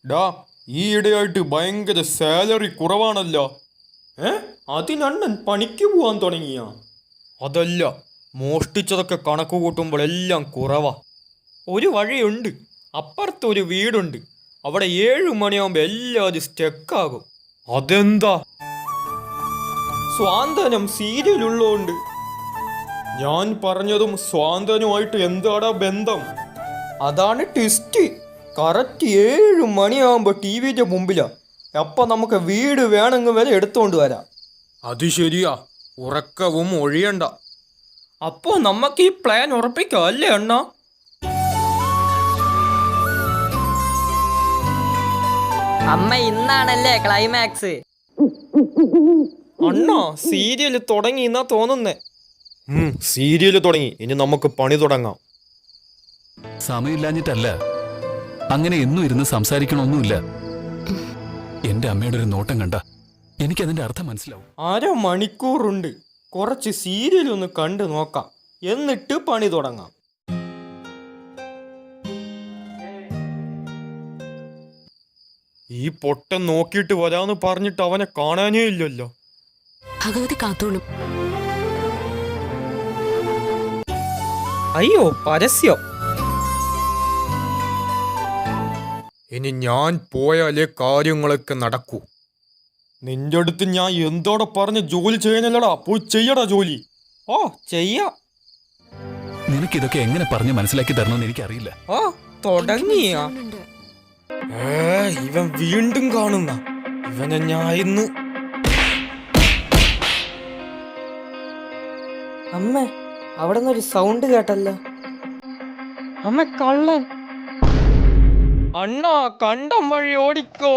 ഡാ, ഈയിടെയായിട്ട് ഭയങ്കര സാലറി കുറവാണല്ലോ. ഏ, അതിനണ്ണൻ പണിക്ക് പോവാൻ തുടങ്ങിയ? അതല്ല, മോഷ്ടിച്ചതൊക്കെ കണക്ക് കൂട്ടുമ്പോൾ എല്ലാം കുറവാ. ഒരു വഴിയുണ്ട്, അപ്പുറത്തൊരു വീടുണ്ട്. അവിടെ 7 മണിയാകുമ്പോൾ എല്ലാവരും സ്റ്റെക്കാകും. അതെന്താ? സ്വാന്തനം സീരിയലുള്ളോണ്ട്. ഞാൻ പറഞ്ഞതും സ്വാന്തനുമായിട്ട് എന്താടാ ബന്ധം? അതാണ് ട്വിസ്റ്റ്. കറക്റ്റ് 7 മണിയാകുമ്പോൾ ടി വിന്റെ മുമ്പിലാ. അപ്പൊ നമുക്ക് വീട് വേണമെങ്കിൽ വരെ എടുത്തോണ്ട് വരാം. അത് ശരിയാ, ഉറക്കവും ഒഴിയണ്ട. അപ്പോ നമുക്ക് ഈ പ്ലാൻ ഉറപ്പിക്കാം അല്ലേ അണ്ണാ? അമ്മ ഇന്നാണല്ലേ ക്ലൈമാക്സ്? അണ്ണാ, സീരിയല് തുടങ്ങി എന്നാ തോന്നുന്നേ. സീരിയല് തുടങ്ങി, ഇനി നമുക്ക് പണി തുടങ്ങാം. സമയമില്ലാഞ്ഞിട്ടല്ല, അങ്ങനെ എന്നും ഇരുന്ന് സംസാരിക്കണമൊന്നുമില്ല. എന്റെ അമ്മയുടെ ഒരു നോട്ടം കണ്ട എനിക്കതിന്റെ അർത്ഥം മനസ്സിലാവും. 1/2 മണിക്കൂറുണ്ട്, കുറച്ച് സീരിയലൊന്ന് കണ്ടു നോക്കാം, എന്നിട്ട് പണി തുടങ്ങാം. ഈ പൊട്ടൻ നോക്കിയിട്ട് വരാന്ന് പറഞ്ഞിട്ട് അവനെ കാണാനേ ഇല്ലല്ലോ. ഭഗവതി കാത്തോളും. അയ്യോ, പരസ്യം. ഇനി ഞാൻ പോയാലേ കാര്യങ്ങളൊക്കെ നടക്കൂ. നിന്റെ അടുത്ത് ഞാൻ എന്തോടെ പറഞ്ഞ് ജോലി ചെയ്യാനല്ലടാ, പോയി ചെയ്യടാ ജോലി. ഓ, ചെയ്യാ. നിനക്കിതൊക്കെ എങ്ങനെ പറഞ്ഞ് മനസ്സിലാക്കി തരണമെന്ന് എനിക്കറിയില്ല. ഓ, തുടങ്ങിയ ഇവൻ വീണ്ടും കാണുന്ന ഇവനെ ഞാൻ ഇന്ന്. അമ്മ, അവിടെ നിന്നൊരു സൗണ്ട് കേട്ടല്ലോ. അമ്മ കള്ളൻ. അണ്ണാ, കണ്ടം വഴി ഓടിക്കോ.